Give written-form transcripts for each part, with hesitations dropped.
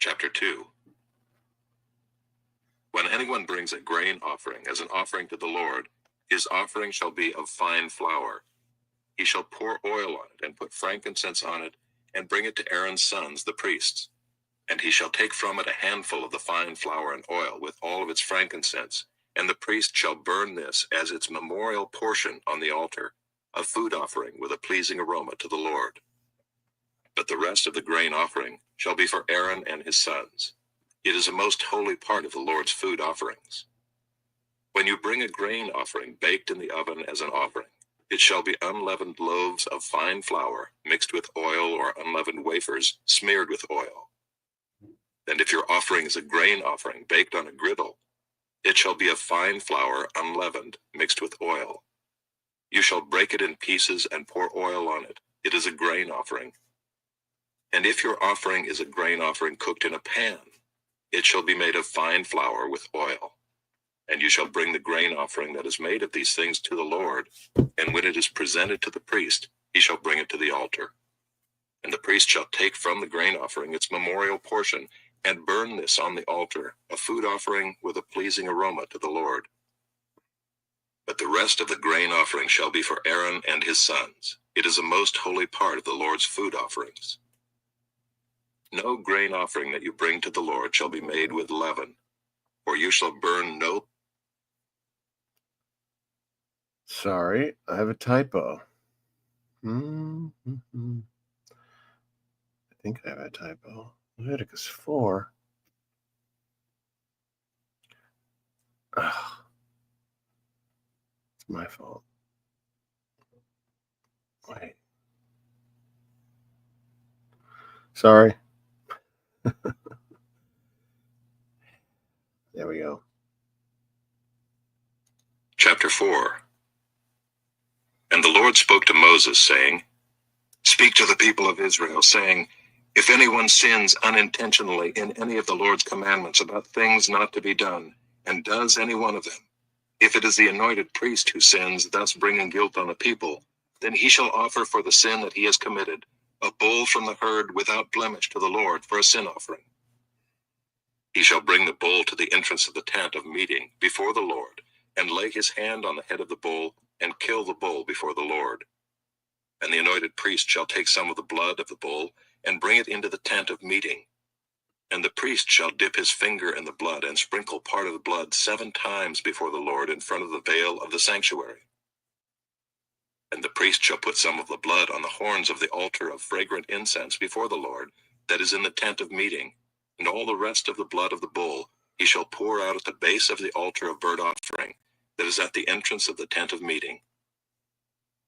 Chapter 2. When anyone brings a grain offering as an offering to the Lord, his offering shall be of fine flour. He shall pour oil on it and put frankincense on it, and bring it to Aaron's sons, the priests. And he shall take from it a handful of the fine flour and oil with all of its frankincense, and the priest shall burn this as its memorial portion on the altar, a food offering with a pleasing aroma to the Lord. But the rest of the grain offering shall be for Aaron and his sons. It is a most holy part of the Lord's food offerings. When you bring a grain offering baked in the oven as an offering, it shall be unleavened loaves of fine flour mixed with oil, or unleavened wafers smeared with oil. And if your offering is a grain offering baked on a griddle, it shall be of fine flour unleavened mixed with oil. You shall break it in pieces and pour oil on it. It is a grain offering. And if your offering is a grain offering cooked in a pan, it shall be made of fine flour with oil. And you shall bring the grain offering that is made of these things to the Lord, and when it is presented to the priest, he shall bring it to the altar. And the priest shall take from the grain offering its memorial portion, and burn this on the altar, a food offering with a pleasing aroma to the Lord. But the rest of the grain offering shall be for Aaron and his sons. It is a most holy part of the Lord's food offerings. No grain offering that you bring to the Lord shall be made with leaven, for you shall burn no... Sorry, I have a typo. I think I have a typo. Leviticus 4. It's my fault. Wait. Sorry. There we go. Chapter 4. And the Lord spoke to Moses, saying, Speak to the people of Israel, saying, If anyone sins unintentionally in any of the Lord's commandments about things not to be done, and does any one of them, if it is the anointed priest who sins, thus bringing guilt on the people, then he shall offer for the sin that he has committed a bull from the herd without blemish to the Lord for a sin offering. He shall bring the bull to the entrance of the tent of meeting before the Lord, and lay his hand on the head of the bull, and kill the bull before the Lord. And the anointed priest shall take some of the blood of the bull, and bring it into the tent of meeting. And the priest shall dip his finger in the blood, and sprinkle part of the blood 7 times before the Lord in front of the veil of the sanctuary. And the priest shall put some of the blood on the horns of the altar of fragrant incense before the Lord, that is in the tent of meeting, and all the rest of the blood of the bull he shall pour out at the base of the altar of burnt offering, that is at the entrance of the tent of meeting.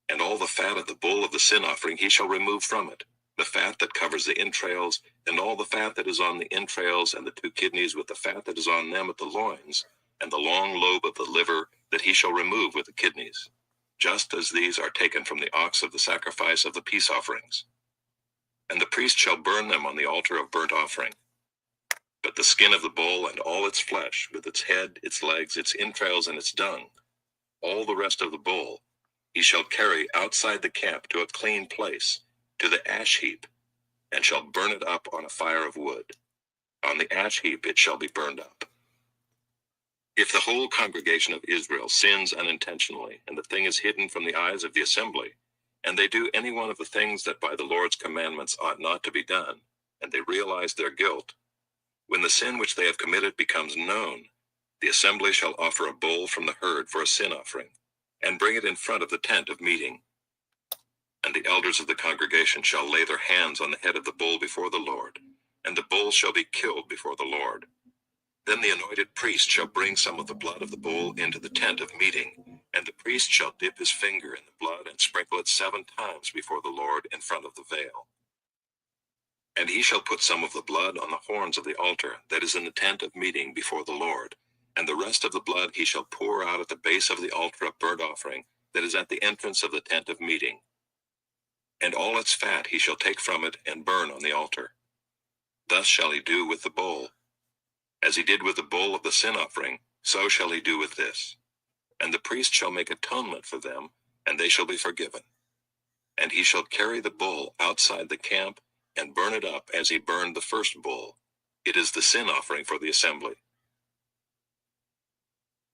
And all the fat of the bull of the sin offering he shall remove from it, the fat that covers the entrails, and all the fat that is on the entrails, and the 2 kidneys with the fat that is on them at the loins, and the long lobe of the liver that he shall remove with the kidneys, just as these are taken from the ox of the sacrifice of the peace offerings. And the priest shall burn them on the altar of burnt offering. But the skin of the bull and all its flesh, with its head, its legs, its entrails, and its dung, all the rest of the bull, he shall carry outside the camp to a clean place, to the ash heap, and shall burn it up on a fire of wood. On the ash heap it shall be burned up. If the whole congregation of Israel sins unintentionally, and the thing is hidden from the eyes of the assembly, and they do any one of the things that by the Lord's commandments ought not to be done, and they realize their guilt, when the sin which they have committed becomes known, the assembly shall offer a bull from the herd for a sin offering, and bring it in front of the tent of meeting. And the elders of the congregation shall lay their hands on the head of the bull before the Lord, and the bull shall be killed before the Lord. Then the anointed priest shall bring some of the blood of the bull into the tent of meeting, and the priest shall dip his finger in the blood and sprinkle it 7 times before the Lord in front of the veil. And he shall put some of the blood on the horns of the altar that is in the tent of meeting before the Lord, and the rest of the blood he shall pour out at the base of the altar of burnt offering that is at the entrance of the tent of meeting. And all its fat he shall take from it and burn on the altar. Thus shall he do with the bull. As he did with the bull of the sin offering, so shall he do with this. And the priest shall make atonement for them, and they shall be forgiven. And he shall carry the bull outside the camp, and burn it up as he burned the first bull. It is the sin offering for the assembly.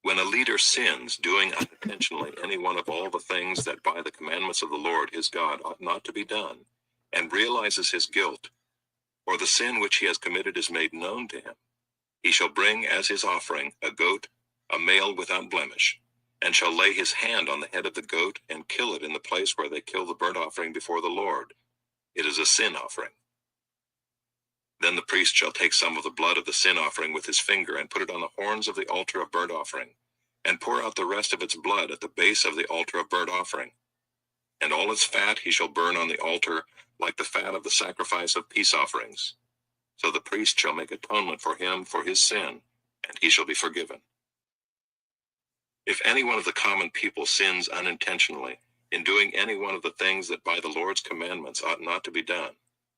When a leader sins, doing unintentionally any one of all the things that by the commandments of the Lord his God ought not to be done, and realizes his guilt, or the sin which he has committed is made known to him, he shall bring as his offering a goat, a male without blemish, and shall lay his hand on the head of the goat and kill it in the place where they kill the burnt offering before the Lord. It is a sin offering. Then the priest shall take some of the blood of the sin offering with his finger and put it on the horns of the altar of burnt offering, and pour out the rest of its blood at the base of the altar of burnt offering. And all its fat he shall burn on the altar, like the fat of the sacrifice of peace offerings. So the priest shall make atonement for him for his sin, and he shall be forgiven. If any one of the common people sins unintentionally in doing any one of the things that by the Lord's commandments ought not to be done,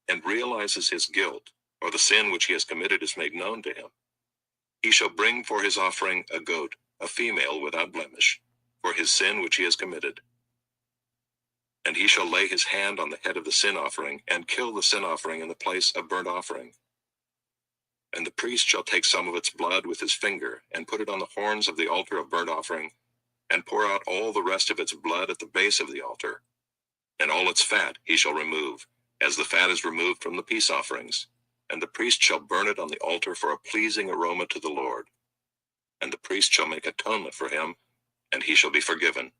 and realizes his guilt, or the sin which he has committed is made known to him, he shall bring for his offering a goat, a female without blemish, for his sin which he has committed. And he shall lay his hand on the head of the sin offering, and kill the sin offering in the place of burnt offering. And the priest shall take some of its blood with his finger, and put it on the horns of the altar of burnt offering, and pour out all the rest of its blood at the base of the altar. And all its fat he shall remove, as the fat is removed from the peace offerings. And the priest shall burn it on the altar for a pleasing aroma to the Lord. And the priest shall make atonement for him, and he shall be forgiven.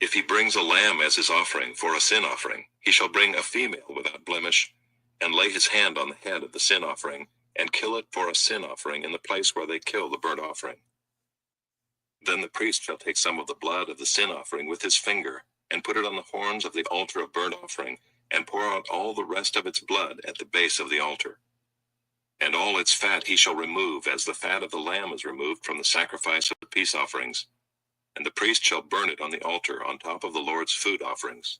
If he brings a lamb as his offering for a sin offering, he shall bring a female without blemish, and lay his hand on the head of the sin offering, and kill it for a sin offering in the place where they kill the burnt offering. Then the priest shall take some of the blood of the sin offering with his finger, and put it on the horns of the altar of burnt offering, and pour out all the rest of its blood at the base of the altar. And all its fat he shall remove, as the fat of the lamb is removed from the sacrifice of the peace offerings. And the priest shall burn it on the altar on top of the Lord's food offerings.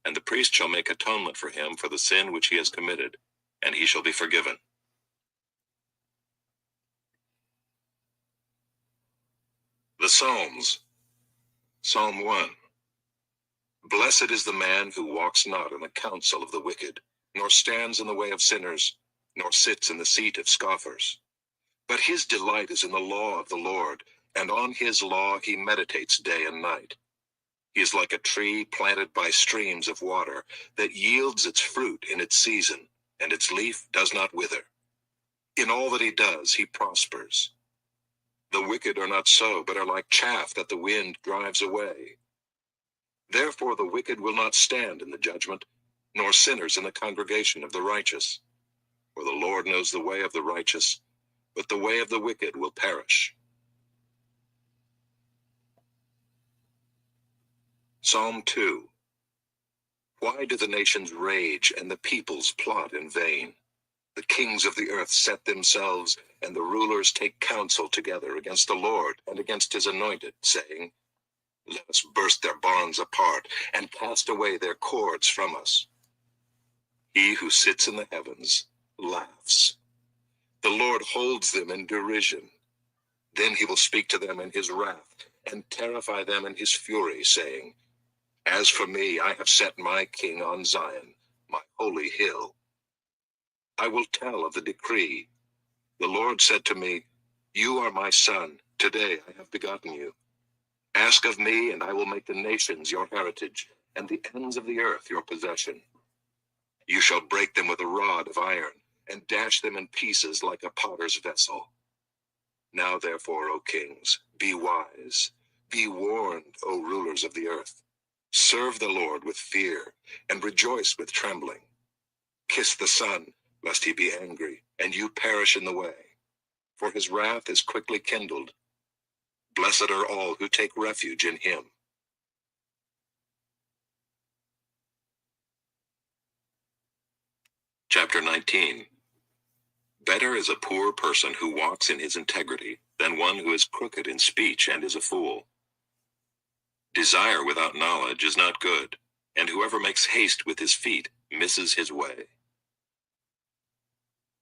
And the priest shall make atonement for him for the sin which he has committed, and he shall be forgiven. The Psalms. Psalm 1. Blessed is the man who walks not in the counsel of the wicked, nor stands in the way of sinners, nor sits in the seat of scoffers. But his delight is in the law of the Lord, and on his law he meditates day and night. He is like a tree planted by streams of water, that yields its fruit in its season, and its leaf does not wither. In all that he does he prospers. The wicked are not so, but are like chaff that the wind drives away. Therefore the wicked will not stand in the judgment, nor sinners in the congregation of the righteous. For the Lord knows the way of the righteous, but the way of the wicked will perish. Psalm 2. Why do the nations rage and the peoples plot in vain? The kings of the earth set themselves, and the rulers take counsel together against the Lord and against his anointed, saying, Let us burst their bonds apart, and cast away their cords from us. He who sits in the heavens laughs. The Lord holds them in derision. Then he will speak to them in his wrath, and terrify them in his fury, saying, As for me, I have set my king on Zion, my holy hill. I will tell of the decree. The Lord said to me, You are my son, today I have begotten you. Ask of me, and I will make the nations your heritage, and the ends of the earth your possession. You shall break them with a rod of iron, and dash them in pieces like a potter's vessel. Now therefore, O kings, be wise. Be warned, O rulers of the earth. Serve the Lord with fear, and rejoice with trembling. Kiss the Son, lest he be angry, and you perish in the way. For his wrath is quickly kindled. Blessed are all who take refuge in him. Chapter 19. Better is a poor person who walks in his integrity than one who is crooked in speech and is a fool. Desire without knowledge is not good, and whoever makes haste with his feet misses his way.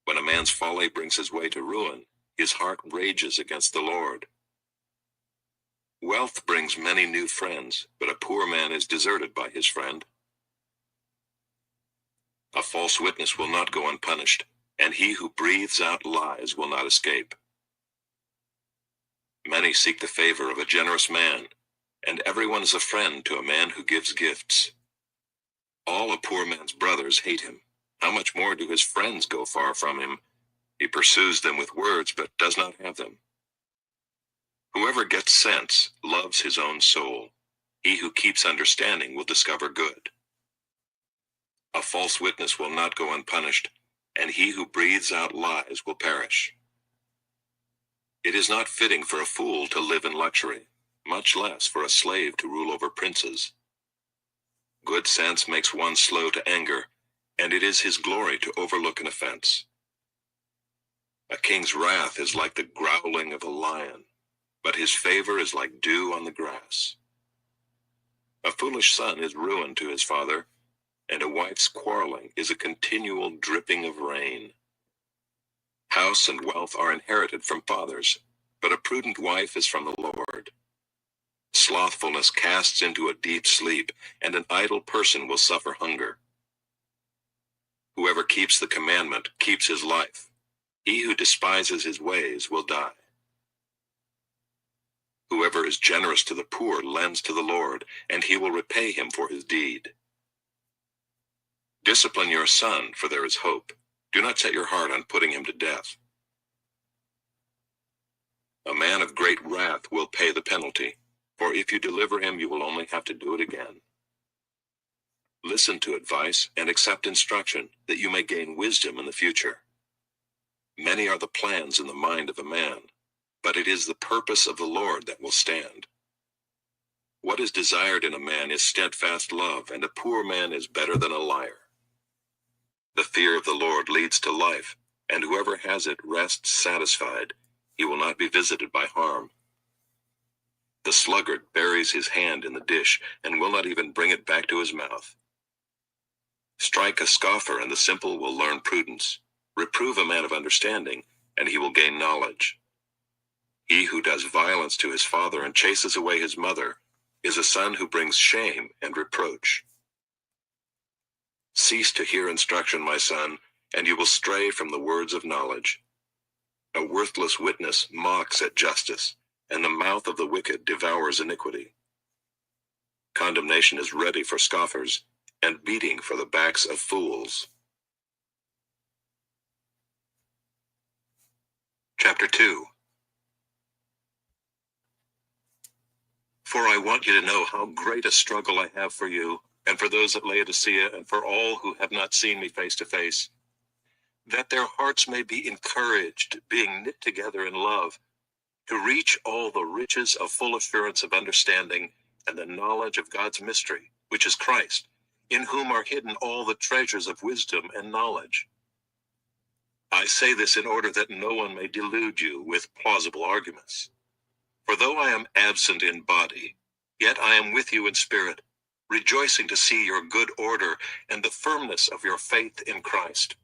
When a man's folly brings his way to ruin, his heart rages against the Lord. Wealth brings many new friends, but a poor man is deserted by his friend. A false witness will not go unpunished, and he who breathes out lies will not escape. Many seek the favor of a generous man, and everyone is a friend to a man who gives gifts. All a poor man's brothers hate him. How much more do his friends go far from him? He pursues them with words, but does not have them. Whoever gets sense loves his own soul. He who keeps understanding will discover good. A false witness will not go unpunished, and he who breathes out lies will perish. It is not fitting for a fool to live in luxury, much less for a slave to rule over princes. Good sense makes one slow to anger, and it is his glory to overlook an offense. A king's wrath is like the growling of a lion, but his favor is like dew on the grass. A foolish son is ruin to his father, and a wife's quarreling is a continual dripping of rain. House and wealth are inherited from fathers, but a prudent wife is from the Lord. Slothfulness casts into a deep sleep, and an idle person will suffer hunger. Whoever keeps the commandment keeps his life. He who despises his ways will die. Whoever is generous to the poor lends to the Lord, and he will repay him for his deed. Discipline your son, for there is hope. Do not set your heart on putting him to death. A man of great wrath will pay the penalty, for if you deliver him, you will only have to do it again. Listen to advice and accept instruction, that you may gain wisdom in the future. Many are the plans in the mind of a man, but it is the purpose of the Lord that will stand. What is desired in a man is steadfast love, and a poor man is better than a liar. The fear of the Lord leads to life, and whoever has it rests satisfied. He will not be visited by harm. The sluggard buries his hand in the dish, and will not even bring it back to his mouth. Strike a scoffer, and the simple will learn prudence. Reprove a man of understanding, and he will gain knowledge. He who does violence to his father and chases away his mother is a son who brings shame and reproach. Cease to hear instruction, my son, and you will stray from the words of knowledge. A worthless witness mocks at justice, and the mouth of the wicked devours iniquity. Condemnation is ready for scoffers, and beating for the backs of fools. Chapter 2. For I want you to know how great a struggle I have for you, and for those at Laodicea, and for all who have not seen me face to face, that their hearts may be encouraged, being knit together in love, to reach all the riches of full assurance of understanding and the knowledge of God's mystery, which is Christ, in whom are hidden all the treasures of wisdom and knowledge. I say this in order that no one may delude you with plausible arguments. For though I am absent in body, yet I am with you in spirit, rejoicing to see your good order and the firmness of your faith in Christ.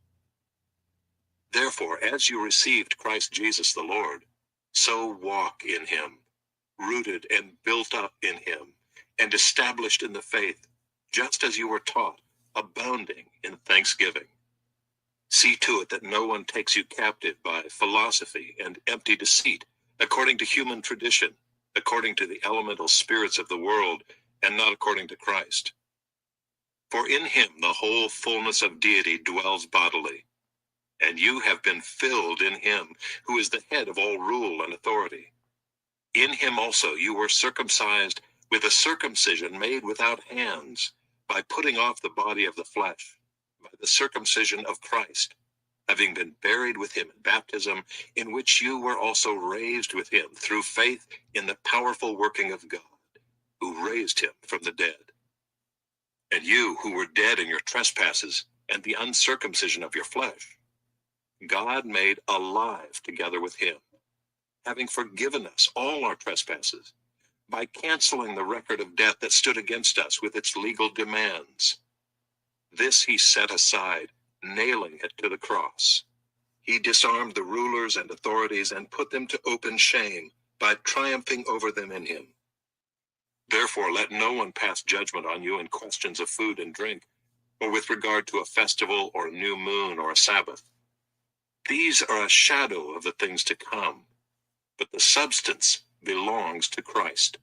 Therefore, as you received Christ Jesus the Lord, so walk in him, rooted and built up in him, and established in the faith, just as you were taught, abounding in thanksgiving. See to it that no one takes you captive by philosophy and empty deceit, according to human tradition, according to the elemental spirits of the world, and not according to Christ. For in him the whole fullness of deity dwells bodily, and you have been filled in him, who is the head of all rule and authority. In him also you were circumcised with a circumcision made without hands, by putting off the body of the flesh, by the circumcision of Christ, having been buried with him in baptism, in which you were also raised with him through faith in the powerful working of God, who raised him from the dead. And you who were dead in your trespasses and the uncircumcision of your flesh, God made alive together with him, having forgiven us all our trespasses, by canceling the record of debt that stood against us with its legal demands. This he set aside, nailing it to the cross. He disarmed the rulers and authorities and put them to open shame by triumphing over them in him. Therefore let no one pass judgment on you in questions of food and drink, or with regard to a festival or a new moon or a Sabbath. These are a shadow of the things to come, but the substance belongs to Christ.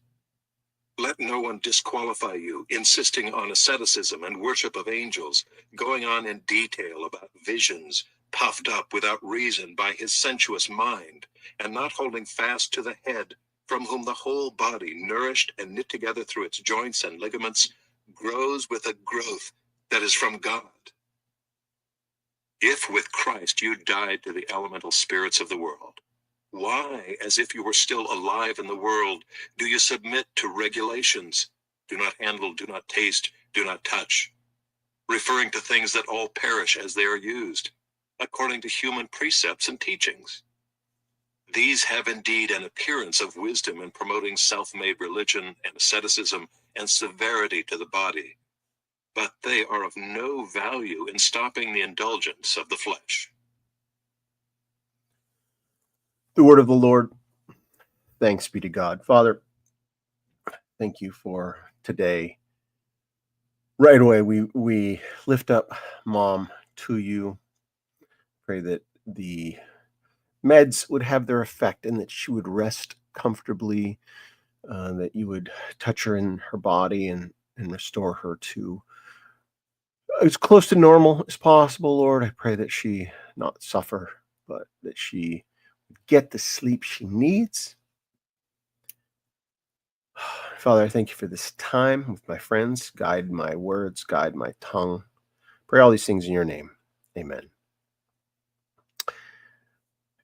Let no one disqualify you, insisting on asceticism and worship of angels, going on in detail about visions, puffed up without reason by his sensuous mind, and not holding fast to the head, from whom the whole body, nourished and knit together through its joints and ligaments, grows with a growth that is from God. If with Christ you died to the elemental spirits of the world, why, as if you were still alive in the world, do you submit to regulations? Do not handle, do not taste, do not touch, referring to things that all perish as they are used, according to human precepts and teachings. These have indeed an appearance of wisdom in promoting self-made religion and asceticism and severity to the body, but they are of no value in stopping the indulgence of the flesh. The word of the Lord. Thanks be to God. Father, thank you for today. Right away, we lift up Mom to you. Pray that the meds would have their effect and that she would rest comfortably, that you would touch her in her body and restore her to as close to normal as possible, Lord. I pray that she not suffer, but that she get the sleep she needs. Father, I thank you for this time with my friends. Guide my words, guide my tongue. Pray all these things in your name. Amen.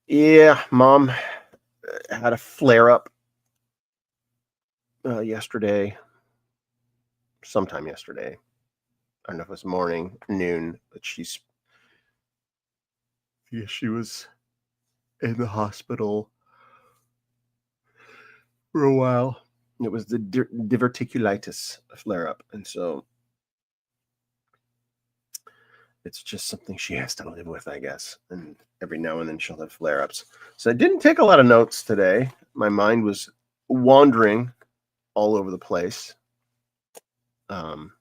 Yeah, Mom had a flare-up yesterday, sometime yesterday. I don't know if it was morning, noon, but she was in the hospital for a while. It was the diverticulitis flare-up, and so it's just something she has to live with, I guess. And every now and then she'll have flare-ups. So I didn't take a lot of notes today. My mind was wandering all over the place. I'll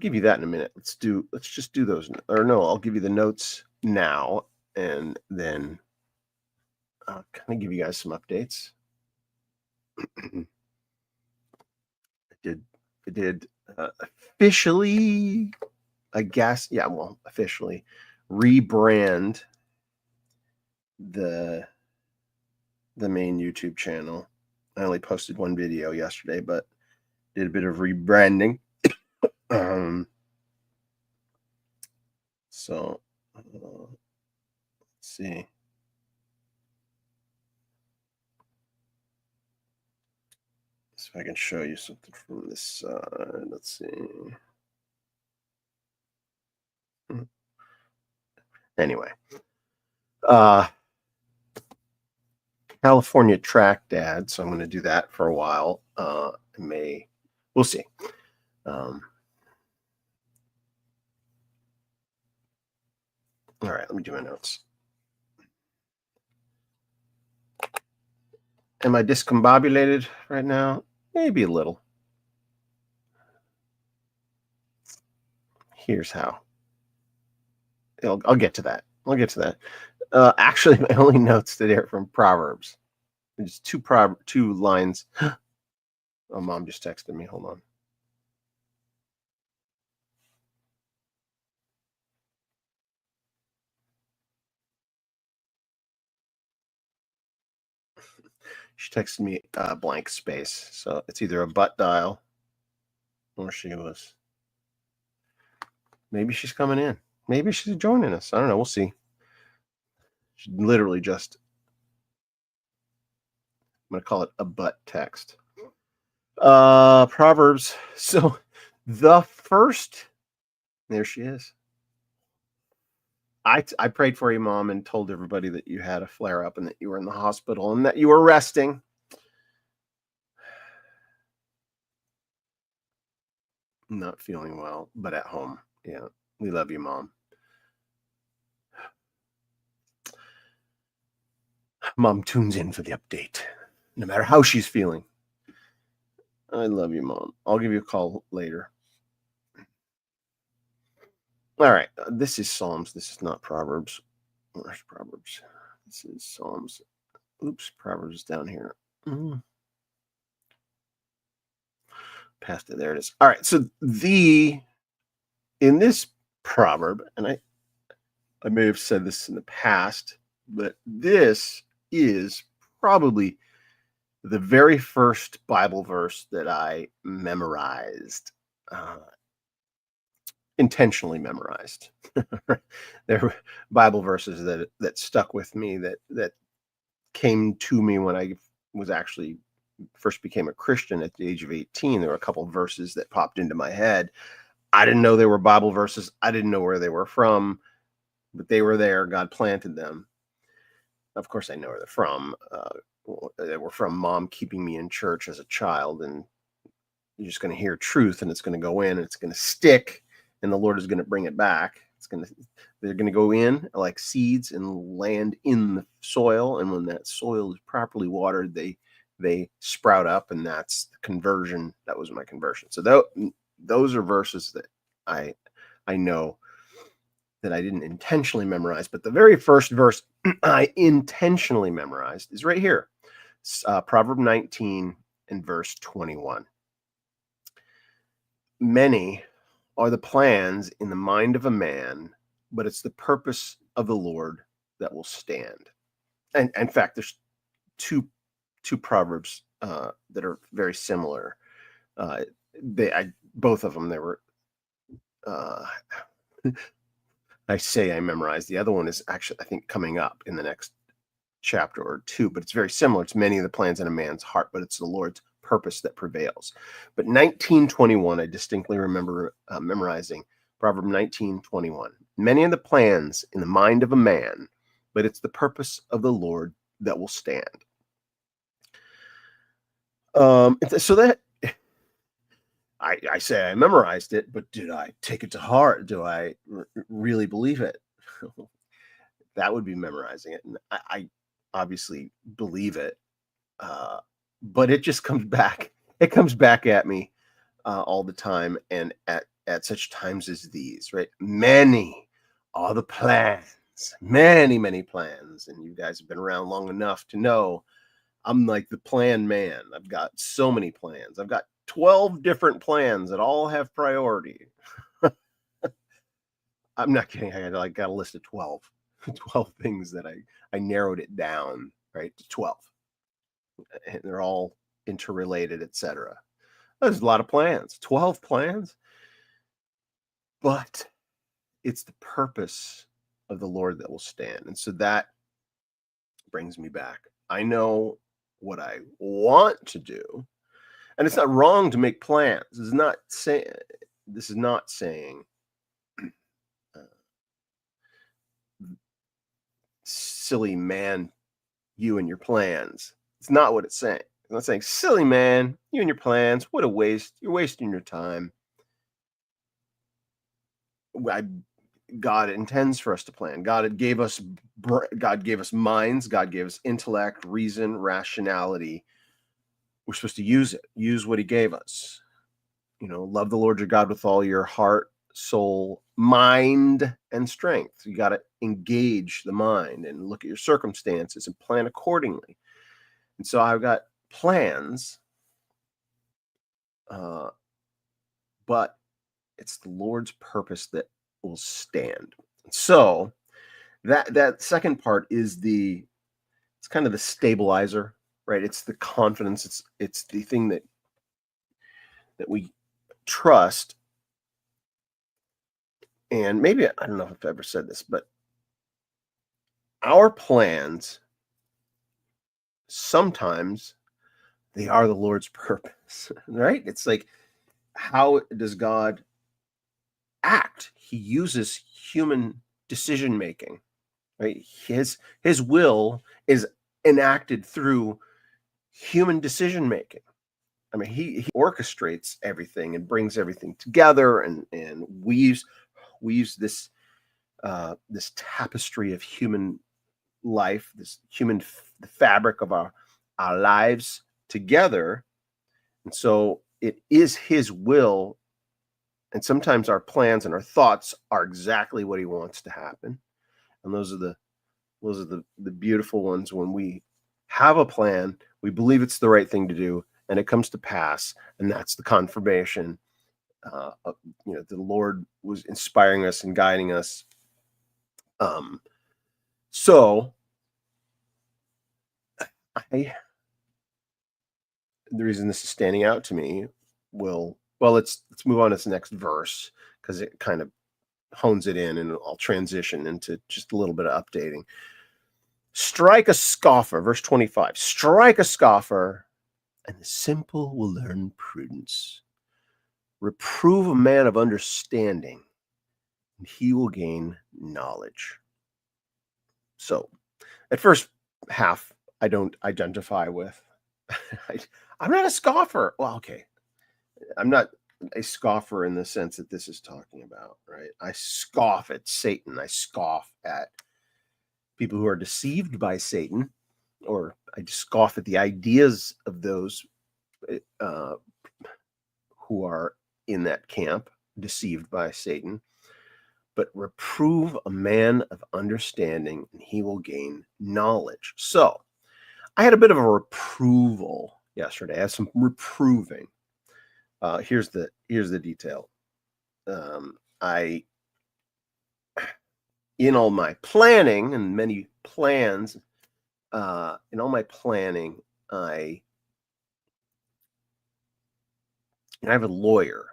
give you that in a minute. Let's just do those. Or no, I'll give you the notes now, and then I'll kind of give you guys some updates. I did officially, I guess, officially rebrand the main YouTube channel. I only posted one video yesterday, but did a bit of rebranding. So let's see. See if I can show you something from this side. Let's see. Anyway, California track dad. So I'm going to do that for a while. We'll see. All right, let me do my notes. Am I discombobulated right now? Maybe a little. Here's how. I'll get to that. Actually, my only notes today are from Proverbs. There's two lines. Oh, Mom just texted me. Hold on. She texted me blank space. So it's either a butt dial or maybe she's coming in. Maybe she's joining us. I don't know. We'll see. She literally just, I'm going to call it a butt text. Proverbs. So the first, there she is. I prayed for you, Mom, and told everybody that you had a flare-up and that you were in the hospital and that you were resting. Not feeling well, but at home. Yeah, we love you, Mom. Mom tunes in for the update, no matter how she's feeling. I love you, Mom. I'll give you a call later. All right. This is Psalms. This is not Proverbs. Where's Proverbs? This is Psalms. Oops, Proverbs is down here. Past it. There it is. All right. So in this proverb, and I may have said this in the past, but this is probably the very first Bible verse that I memorized, intentionally memorized. There were Bible verses that stuck with me, that came to me when I was actually first became a Christian at the age of 18. There were a couple of verses that popped into my head. I didn't know they were Bible verses. I didn't know where they were from, but they were there. God planted them. Of course, I know where they're from. They were from Mom keeping me in church as a child, and you're just going to hear truth, and it's going to go in, and it's going to stick, and the Lord is going to bring it back. They're going to go in like seeds and land in the soil, and when that soil is properly watered, they sprout up, and that's the conversion. That was my conversion. So those are verses that I know that I didn't intentionally memorize, but the very first verse I intentionally memorized is right here. Proverb 19 and verse 21. Many are the plans in the mind of a man, but it's the purpose of the Lord that will stand. And in fact, there's two proverbs that are very similar. Both of them, they were. I say I memorized. The other one is actually, I think, coming up in the next chapter or two, but it's very similar. It's many of the plans in a man's heart, but it's the Lord's purpose that prevails. But 19:21, I distinctly remember memorizing Proverb 19:21. Many of the plans in the mind of a man, but it's the purpose of the Lord that will stand. So that I say I memorized it, but did I take it to heart? Do I really believe it? That would be memorizing it. And I obviously believe it, but it just comes back. It comes back at me all the time, and at such times as these, right? Many are the plans, many plans, and you guys have been around long enough to know I'm like the plan man. I've got so many plans. I've got 12 different plans that all have priority. I'm not kidding. I got a list of 12 things that I narrowed it down, right, to 12. And they're all interrelated, etc. There's a lot of plans, 12 plans, but it's the purpose of the Lord that will stand. And so that brings me back. I know what I want to do, and it's not wrong to make plans. This is not saying silly man, you and your plans. It's not what it's saying. It's not saying silly man, you and your plans. What a waste. You're wasting your time. God intends for us to plan. God gave us minds. God gave us intellect, reason, rationality. We're supposed to use it. Use what He gave us. Love the Lord your God with all your heart, soul, mind, and strength. You got to engage the mind and look at your circumstances and plan accordingly. And so I've got plans, but it's the Lord's purpose that will stand. So that second part is it's kind of the stabilizer, right? It's the confidence. It's the thing that we trust. And maybe, I don't know if I've ever said this, but our plans, sometimes they are the Lord's purpose, right? It's like, how does God act? He uses human decision making, right? His will is enacted through human decision making. I mean, he orchestrates everything and brings everything together and weaves this tapestry of human life, the fabric of our lives together. And so it is His will And sometimes our plans and our thoughts are exactly what he wants to happen. And those are the beautiful ones when we have a plan, we believe it's the right thing to do, and it comes to pass, and that's the confirmation. The Lord was inspiring us and guiding us. So the reason this is standing out to me let's move on to this next verse because it kind of hones it in, and I'll transition into just a little bit of updating. Strike a scoffer, verse 25. Strike a scoffer, and the simple will learn prudence. Reprove a man of understanding, and he will gain knowledge. So, at first half, I don't identify with. I'm not a scoffer. Well, okay. I'm not a scoffer in the sense that this is talking about, right? I scoff at Satan. I scoff at people who are deceived by Satan, or I scoff at the ideas of those who are in that camp, deceived by Satan. But reprove a man of understanding, and he will gain knowledge. So I had a bit of a reproval yesterday. I had some reproving. Here's the detail. In all my planning and many plans, in all my planning, I have a lawyer,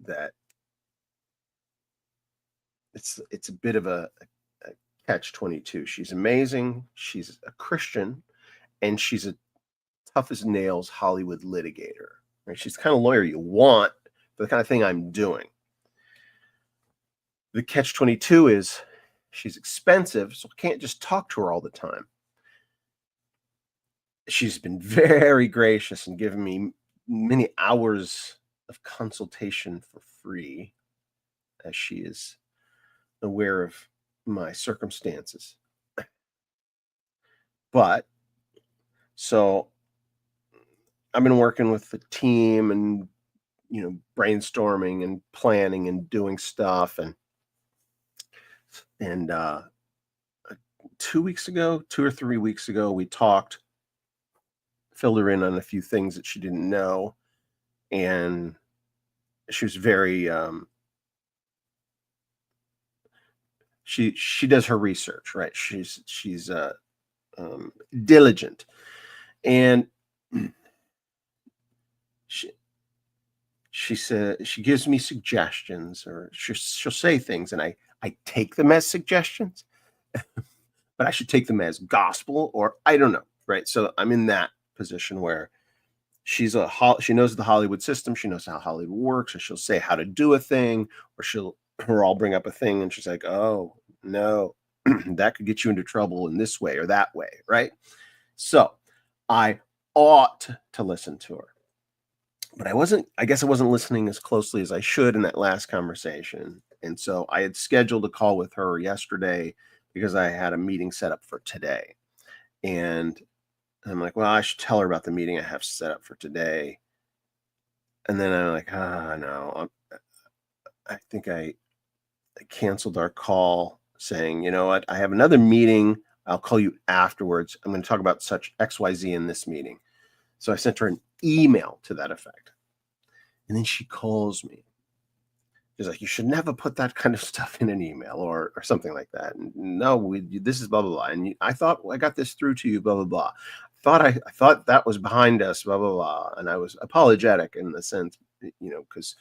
that it's a bit of a catch-22. She's amazing. She's a Christian, and she's a tough as nails Hollywood litigator. Right? She's the kind of lawyer you want for the kind of thing I'm doing. The catch-22 is she's expensive, so I can't just talk to her all the time. She's been very gracious and given me many hours of consultation for free, as she is aware of my circumstances. But so I've been working with the team and brainstorming and planning and doing stuff, and 2 or 3 weeks ago, we talked, filled her in on a few things that she didn't know, and she was very she does her research, right? She's diligent, and she said she gives me suggestions, or she'll say things, and I take them as suggestions, but I should take them as gospel, or I don't know, right? So I'm in that position where she knows the Hollywood system, she knows how Hollywood works, or she'll say how to do a thing, or I'll bring up a thing, and she's like, "Oh no, that could get you into trouble in this way or that way," right? So I ought to listen to her. But I guess I wasn't listening as closely as I should in that last conversation. And so I had scheduled a call with her yesterday because I had a meeting set up for today. And I'm like, well, I should tell her about the meeting I have set up for today. And then I'm like, no, I think I canceled our call, saying, you know what, I have another meeting. I'll call you afterwards. I'm going to talk about such XYZ in this meeting. So I sent her an email to that effect. And then she calls me. She's like, you should never put that kind of stuff in an email, or something like that. And no, this is blah, blah, blah. And I thought I got this through to you, blah, blah, blah. I thought that was behind us, blah, blah, blah. And I was apologetic in the sense, because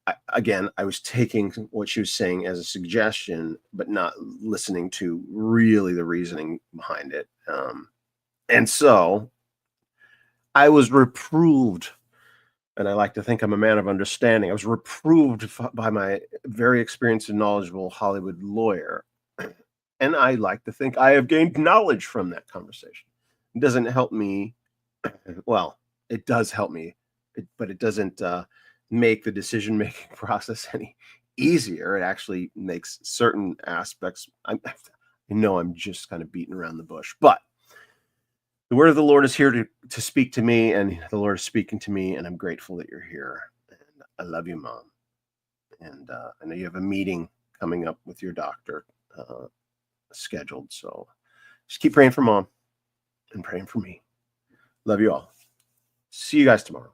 I was taking what she was saying as a suggestion, but not listening to really the reasoning behind it. And so I was reproved, and I like to think I'm a man of understanding. I was reproved by my very experienced and knowledgeable Hollywood lawyer. And I like to think I have gained knowledge from that conversation. It doesn't help me. Well, it does help me, but it doesn't make the decision-making process any easier. It actually makes certain aspects. I know I'm just kind of beating around the bush, but the word of the Lord is here to speak to me, and the Lord is speaking to me, and I'm grateful that you're here. I love you, Mom. And I know you have a meeting coming up with your doctor scheduled. So just keep praying for Mom and praying for me. Love you all. See you guys tomorrow.